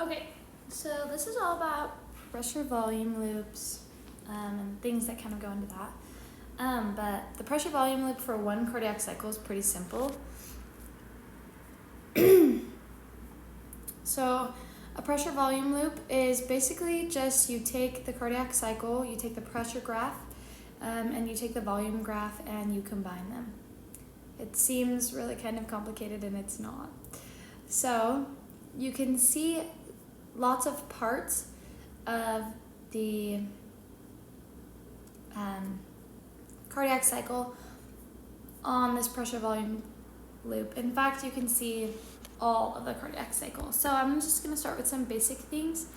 Okay, so this is all about pressure volume loops and things that kind of go into that. But the pressure volume loop for one cardiac cycle is pretty simple. So a pressure volume loop is basically just you take the cardiac cycle, you take the pressure graph, and you take the volume graph and you combine them. It seems really kind of complicated and it's not. So you can see lots of parts of the cardiac cycle on this pressure volume loop. In fact, you can see all of the cardiac cycle. So I'm just going to start with some basic things.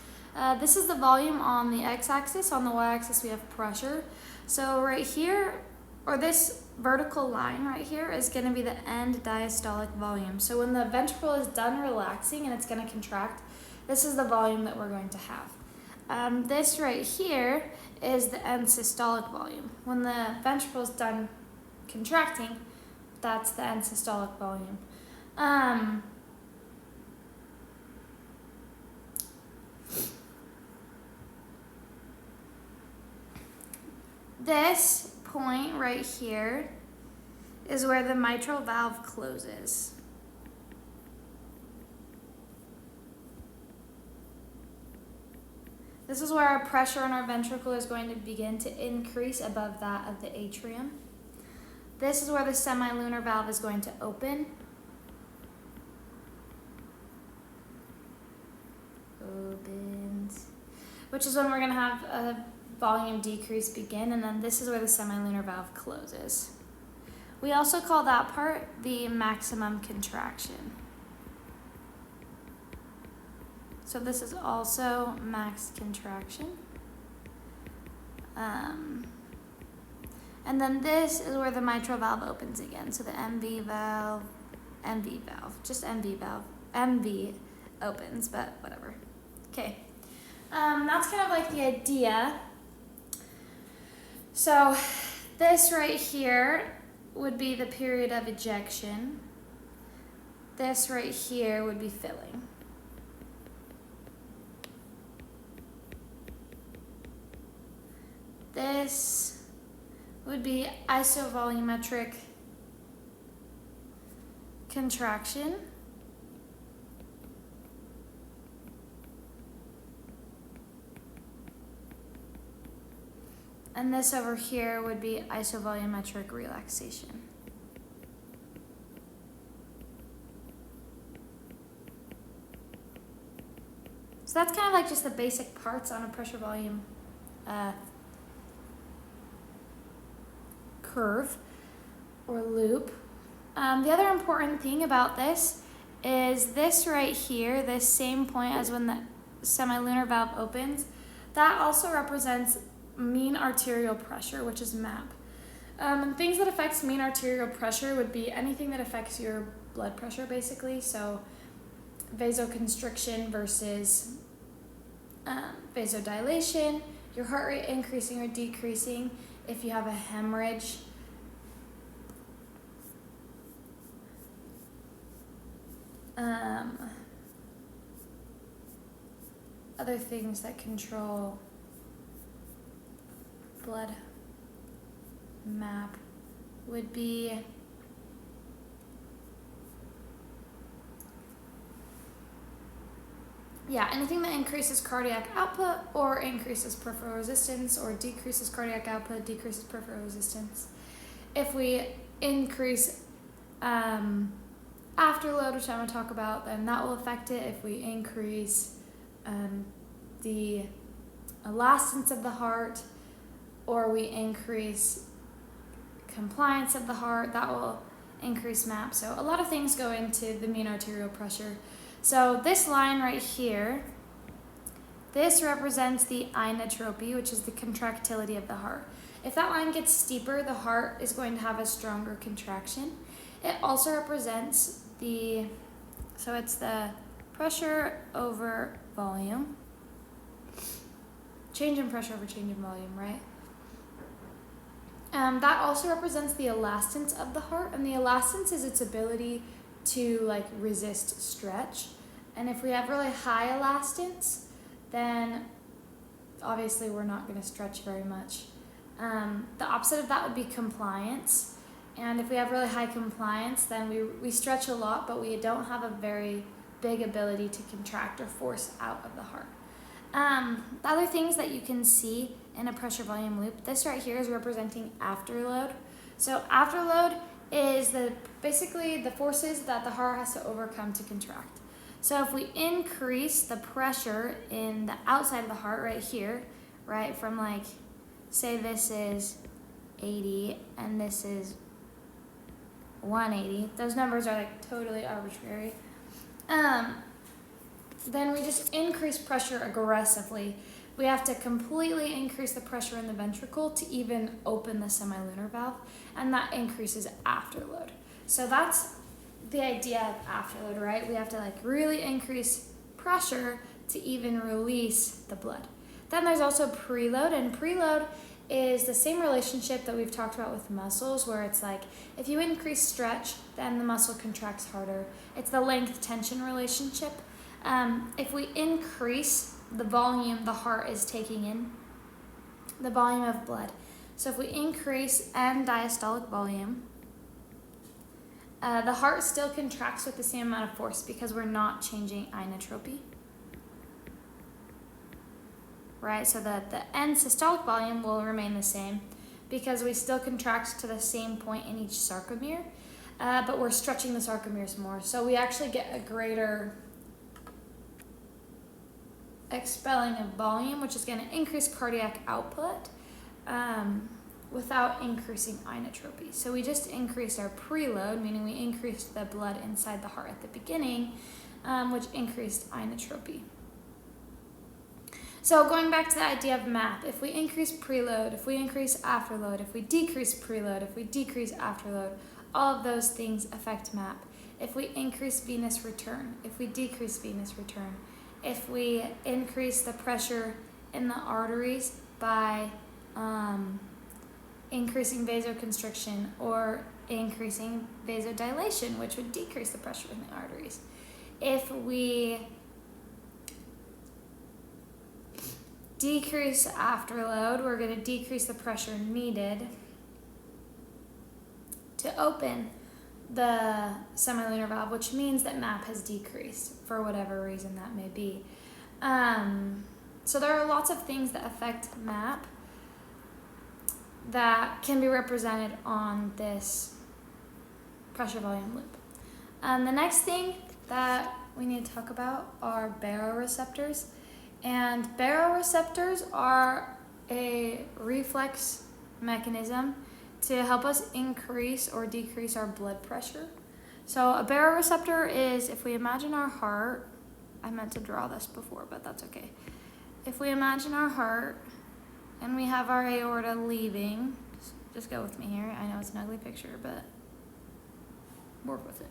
This is the volume on the x-axis. On the y-axis we have pressure. So right here, or this vertical line right here, is going to be the end diastolic volume. So when the ventricle is done relaxing and it's going to contract, this is the volume that we're going to have. This right here is the end systolic volume. When the ventricle is done contracting, that's the end systolic volume. This point right here is where the mitral valve closes. This is where our pressure in our ventricle is going to begin to increase above that of the atrium. This is where the semilunar valve is going to open. Opens. Which is when we're going to have a volume decrease begin, and then this is where the semilunar valve closes. We also call that part the maximum contraction. So this is also max contraction. And then this is where the mitral valve opens again. So the MV valve, just MV valve, MV opens, but whatever. Okay, that's kind of like the idea. So this right here would be the period of ejection. This right here would be filling. This would be isovolumetric contraction. And this over here would be isovolumetric relaxation. So that's kind of like just the basic parts on a pressure volume curve or loop. The other important thing about this is this right here, this same point as when the semilunar valve opens, that also represents mean arterial pressure, which is MAP. And things that affects mean arterial pressure would be anything that affects your blood pressure, basically. So vasoconstriction versus vasodilation, your heart rate increasing or decreasing, if you have a hemorrhage, other things that control blood MAP would be anything that increases cardiac output or increases peripheral resistance, or decreases cardiac output, decreases peripheral resistance. If we increase afterload, which I'm going to talk about, then that will affect it. If we increase the elastance of the heart, or we increase compliance of the heart, that will increase MAP. So a lot of things go into the mean arterial pressure. So this line right here, this represents the inotropy, which is the contractility of the heart. If that line gets steeper, the heart is going to have a stronger contraction. It also represents so it's the pressure over volume, change in pressure over change in volume, right? That also represents the elastance of the heart, and the elastance is its ability to resist stretch And if we have really high elastance, then obviously we're not going to stretch very much. The opposite of that would be compliance. And if we have really high compliance, then we stretch a lot, but we don't have a very big ability to contract or force out of the heart. The other things that you can see in a pressure volume loop, this right here is representing afterload. So afterload is basically the forces that the heart has to overcome to contract. So if we increase the pressure in the outside of the heart right here, right, from like, say this is 80 and this is 180, those numbers are like totally arbitrary, then we just increase pressure aggressively. We have to completely increase the pressure in the ventricle to even open the semilunar valve, and that increases afterload. So that's the idea of afterload, right? We have to like really increase pressure to even release the blood. Then there's also preload, and preload is the same relationship that we've talked about with muscles, where it's like if you increase stretch, then the muscle contracts harder. It's the length tension relationship. If we increase the volume the heart is taking in, the volume of blood. So if we increase end diastolic volume, the heart still contracts with the same amount of force because we're not changing inotropy. Right, so that the end systolic volume will remain the same because we still contract to the same point in each sarcomere, but we're stretching the sarcomeres more. So we actually get a greater expelling of volume, which is going to increase cardiac output without increasing inotropy. So we just increase our preload, meaning we increased the blood inside the heart at the beginning, which increased inotropy. So going back to the idea of MAP, if we increase preload, if we increase afterload, if we decrease preload, if we decrease afterload, all of those things affect MAP. If we increase venous return, if we decrease venous return, if we increase the pressure in the arteries by increasing vasoconstriction or increasing vasodilation, which would decrease the pressure in the arteries. If we decrease afterload, we're going to decrease the pressure needed to open the semilunar valve, which means that MAP has decreased for whatever reason that may be. So there are lots of things that affect MAP that can be represented on this pressure volume loop. The next thing that we need to talk about are baroreceptors. And baroreceptors are a reflex mechanism to help us increase or decrease our blood pressure. So a baroreceptor is, if we imagine our heart, I meant to draw this before, but that's okay. If we imagine our heart and we have our aorta leaving, just go with me here. I know it's an ugly picture, but work with it.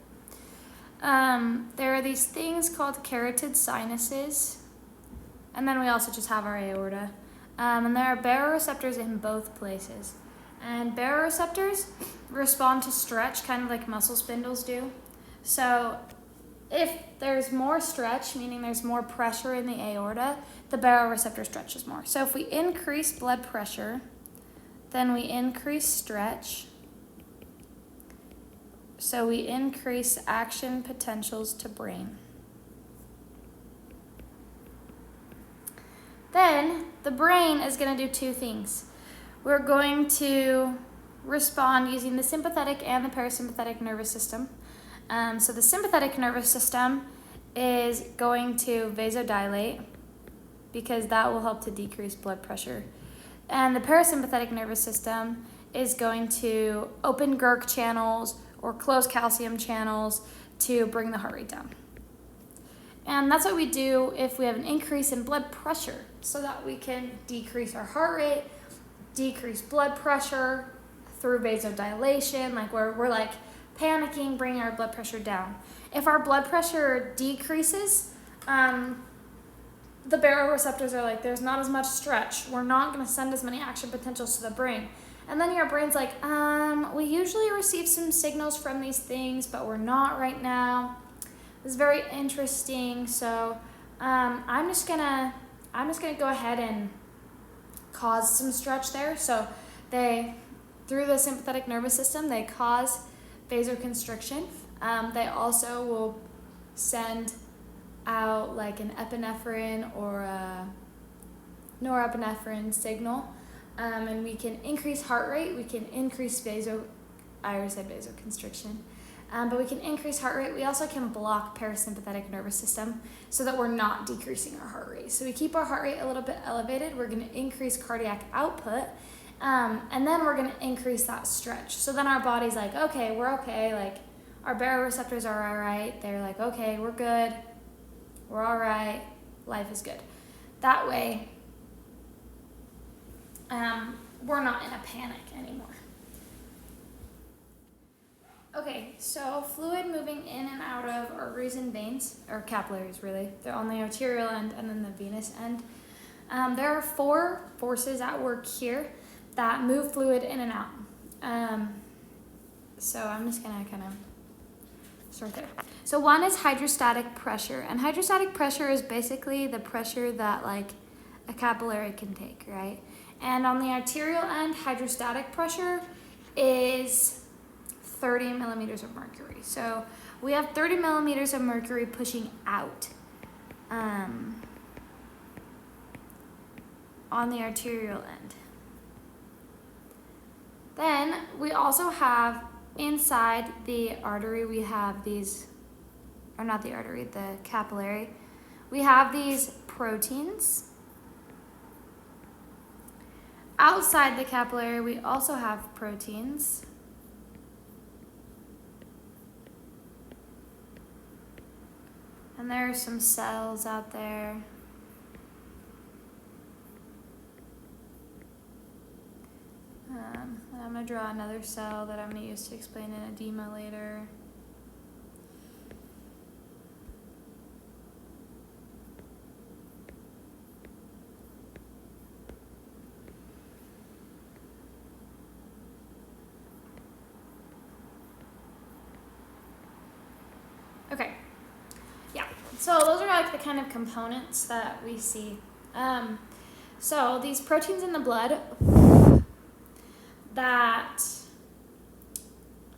There are these things called carotid sinuses. And then we also just have our aorta. And there are baroreceptors in both places. And baroreceptors respond to stretch kind of like muscle spindles do. So if there's more stretch, meaning there's more pressure in the aorta, the baroreceptor stretches more. So if we increase blood pressure, then we increase stretch. So we increase action potentials to brain. Then the brain is going to do two things. We're going to respond using the sympathetic and the parasympathetic nervous system. So the sympathetic nervous system is going to vasodilate because that will help to decrease blood pressure. And the parasympathetic nervous system is going to open Gurk channels or close calcium channels to bring the heart rate down. And that's what we do if we have an increase in blood pressure, so that we can decrease our heart rate, decrease blood pressure through vasodilation, like where we're like panicking, bringing our blood pressure down. If our blood pressure decreases, the baroreceptors are like, there's not as much stretch. We're not going to send as many action potentials to the brain. And then your brain's like, we usually receive some signals from these things, but we're not right now. This is very interesting. So I'm just gonna go ahead and cause some stretch there. So through the sympathetic nervous system, they cause vasoconstriction. They also will send out like an epinephrine or a norepinephrine signal, and we can increase heart rate. We can increase I already said vasoconstriction, but we can increase heart rate. We also can block parasympathetic nervous system so that we're not decreasing our heart rate. So we keep our heart rate a little bit elevated. We're going to increase cardiac output, and then we're going to increase that stretch. So then our body's like, okay, we're okay. Like our baroreceptors are all right. They're like, okay, we're good. We're all right. Life is good. That way, we're not in a panic anymore. Okay, so fluid moving in and out of arteries and veins, or capillaries really. They're on the arterial end and then the venous end. There are 4 forces at work here that move fluid in and out. So I'm just gonna kind of start there. So one is hydrostatic pressure, and hydrostatic pressure is basically the pressure that like a capillary can take, right? And on the arterial end, hydrostatic pressure is 30 millimeters of mercury. So we have 30 millimeters of mercury pushing out on the arterial end. Then we also have inside the artery, we have these, or not the artery, the capillary, we have these proteins. Outside the capillary, we also have proteins. And there are some cells out there. And I'm going to draw another cell that I'm going to use to explain an edema later. Okay, yeah, so those are like the kind of components that we see. So these proteins in the blood that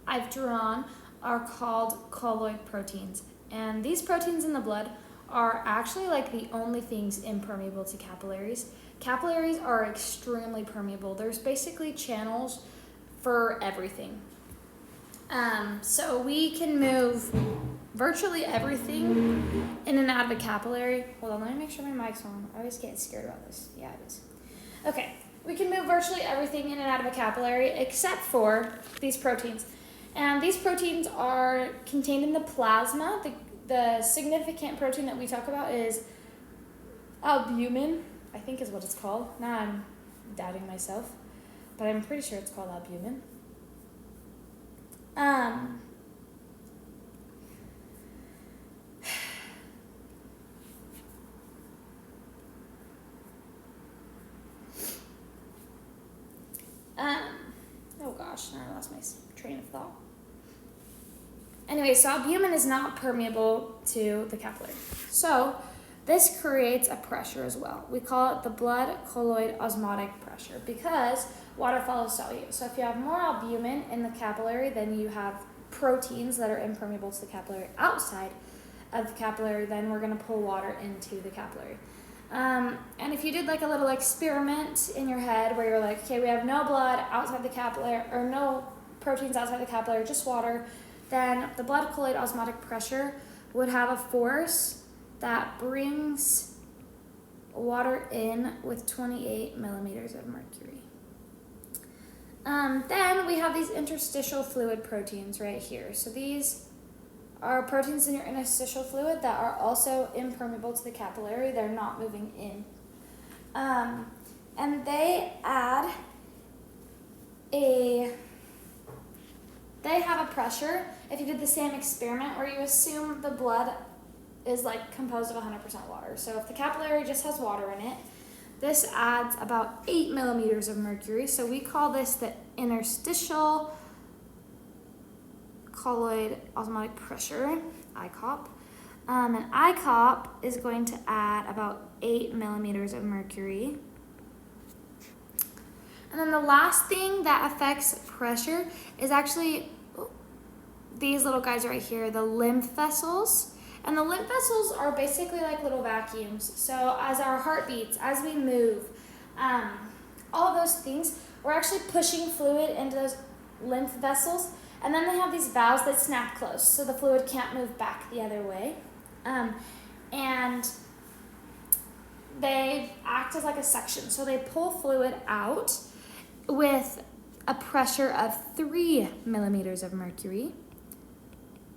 I've drawn are called colloid proteins. And these proteins in the blood are actually like the only things impermeable to capillaries. Capillaries are extremely permeable. There's basically channels for everything. So we can move virtually everything in and out of a capillary. Hold on, let me make sure my mic's on. I always get scared about this. Yeah, it is. Okay, we can move virtually everything in and out of a capillary except for these proteins. And these proteins are contained in the plasma. The significant protein that we talk about is albumin, I think is what it's called. Now I'm doubting myself, but I'm pretty sure it's called albumin. Oh gosh, now I lost my train of thought. Anyway, so albumin is not permeable to the capillary. So this creates a pressure as well. We call it the blood colloid osmotic pressure because water follows solute. So if you have more albumin in the capillary, then you have proteins that are impermeable to the capillary outside of the capillary, then we're going to pull water into the capillary. And if you did like a little experiment in your head where you're like, okay, we have no blood outside the capillary, or no proteins outside the capillary, just water, then the blood colloid osmotic pressure would have a force that brings water in with 28 millimeters of mercury. Then we have these interstitial fluid proteins right here. So these are proteins in your interstitial fluid that are also impermeable to the capillary. They're not moving in. And they have a pressure. If you did the same experiment where you assume the blood is like composed of 100% water. So if the capillary just has water in it, this adds about 8 millimeters of mercury. So we call this the interstitial colloid osmotic pressure, ICOP. An eye cop is going to add about 8 millimeters of mercury. And then the last thing that affects pressure is actually these little guys right here, the lymph vessels. And the lymph vessels are basically like little vacuums. So as our heart beats, as we move, all of those things, we're actually pushing fluid into those lymph vessels. And then they have these valves that snap closed, so the fluid can't move back the other way. And they act as like a suction. So they pull fluid out with a pressure of 3 millimeters of mercury.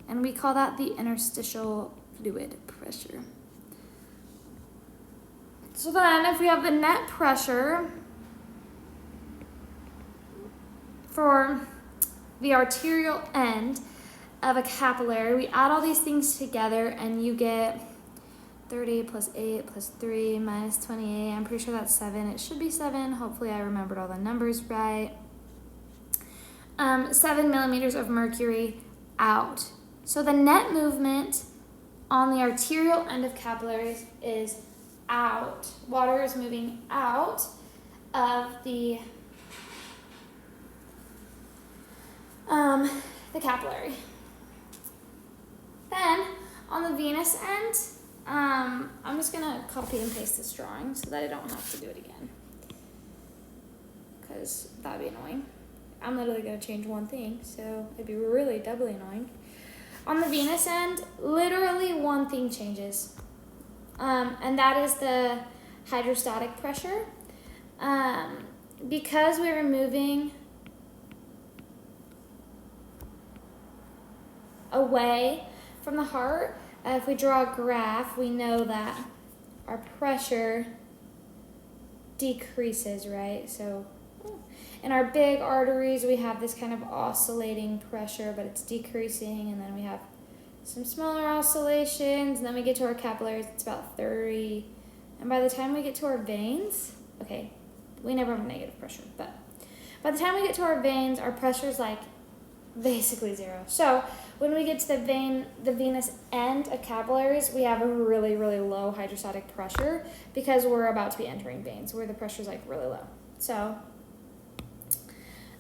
And we call that the interstitial fluid pressure. So then if we have the net pressure for the arterial end of a capillary, we add all these things together and you get 30 plus 8 plus 3 minus 28. I'm pretty sure that's 7. It should be 7. Hopefully I remembered all the numbers right. 7 millimeters of mercury out. So the net movement on the arterial end of capillaries is out. Water is moving out of the capillary. Then on the venous end, I'm just gonna copy and paste this drawing so that I don't have to do it again, because that'd be annoying. I'm literally gonna change one thing, so it'd be really doubly annoying. On the venous end, literally one thing changes, and that is the hydrostatic pressure. Because we were moving away from the heart, if we draw a graph, we know that our pressure decreases, right? So in our big arteries, we have this kind of oscillating pressure, but it's decreasing, and then we have some smaller oscillations, and then we get to our capillaries, it's about 30. And by the time we get to our veins, okay, we never have negative pressure, but by the time we get to our veins, our pressure is like basically 0. So when we get to the venous end of capillaries, we have a really, really low hydrostatic pressure because we're about to be entering veins where the pressure is like really low. So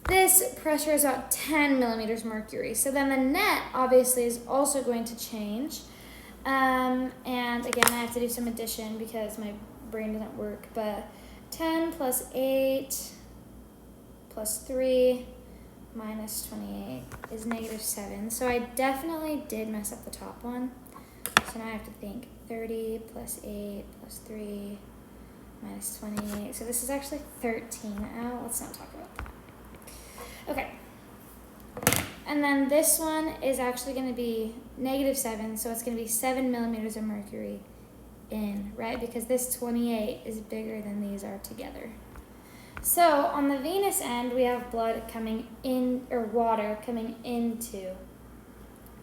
this pressure is about 10 millimeters mercury. So then the net obviously is also going to change. And again, I have to do some addition because my brain doesn't work, but 10 plus 8 plus 3 minus 28 is negative 7. So I definitely did mess up the top one. So now I have to think 30 plus 8 plus 3 minus 28. So this is actually 13. Oh, let's not talk about that. Okay. And then this one is actually going to be negative 7. So it's going to be 7 millimeters of mercury in, right? Because this 28 is bigger than these are together. So on the venous end, we have blood coming in, or water coming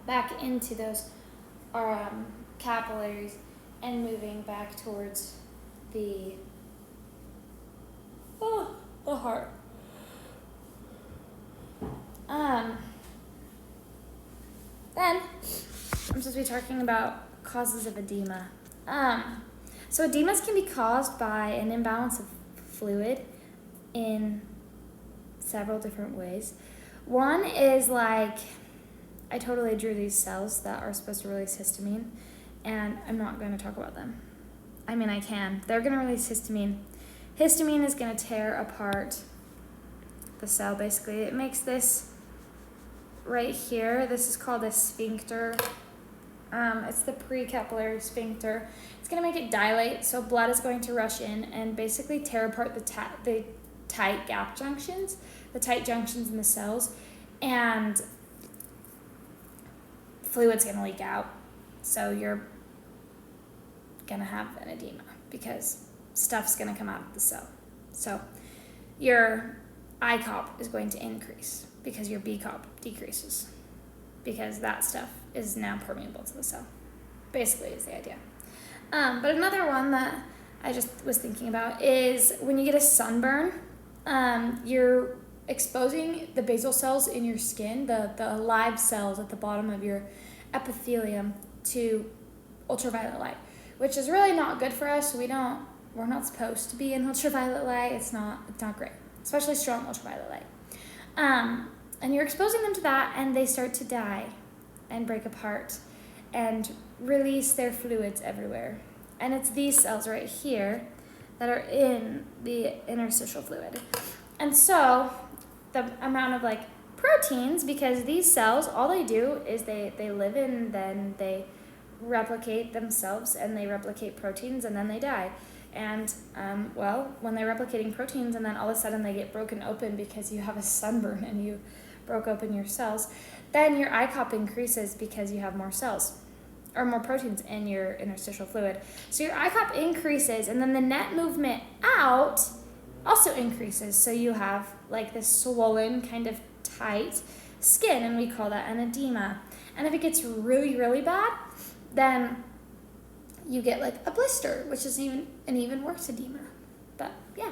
back into those capillaries and moving back towards the heart. Then I'm supposed to be talking about causes of edema. So edemas can be caused by an imbalance of fluid in several different ways. One is like, I totally drew these cells that are supposed to release histamine, and I'm not going to talk about them. I mean, I can. They're going to release histamine. Histamine is going to tear apart the cell, basically. It makes this right here. This is called a sphincter. It's the precapillary sphincter. It's going to make it dilate, so blood is going to rush in and basically tear apart the tight gap junctions, the tight junctions in the cells, and fluid's going to leak out. So you're going to have an edema because stuff's going to come out of the cell. So your I cop is going to increase because your B cop decreases because that stuff is now permeable to the cell. Basically is the idea. But another one that I just was thinking about is when you get a sunburn, you're exposing the basal cells in your skin, the live cells at the bottom of your epithelium, to ultraviolet light, which is really not good for us. We're not supposed to be in ultraviolet light. It's not great, especially strong ultraviolet light. And you're exposing them to that, and they start to die and break apart and release their fluids everywhere. And it's these cells right here that are in the interstitial fluid. And so the amount of like proteins, because these cells, all they do is they live and then they replicate themselves, and they replicate proteins, and then they die. And when they're replicating proteins and then all of a sudden they get broken open because you have a sunburn and you broke open your cells, then your ICOP increases because you have more cells or more proteins in your interstitial fluid. So your ICOP increases, and then the net movement out also increases. So you have like this swollen, kind of tight skin, and we call that an edema. And if it gets really, really bad, then you get like a blister, which is an even worse edema. But yeah.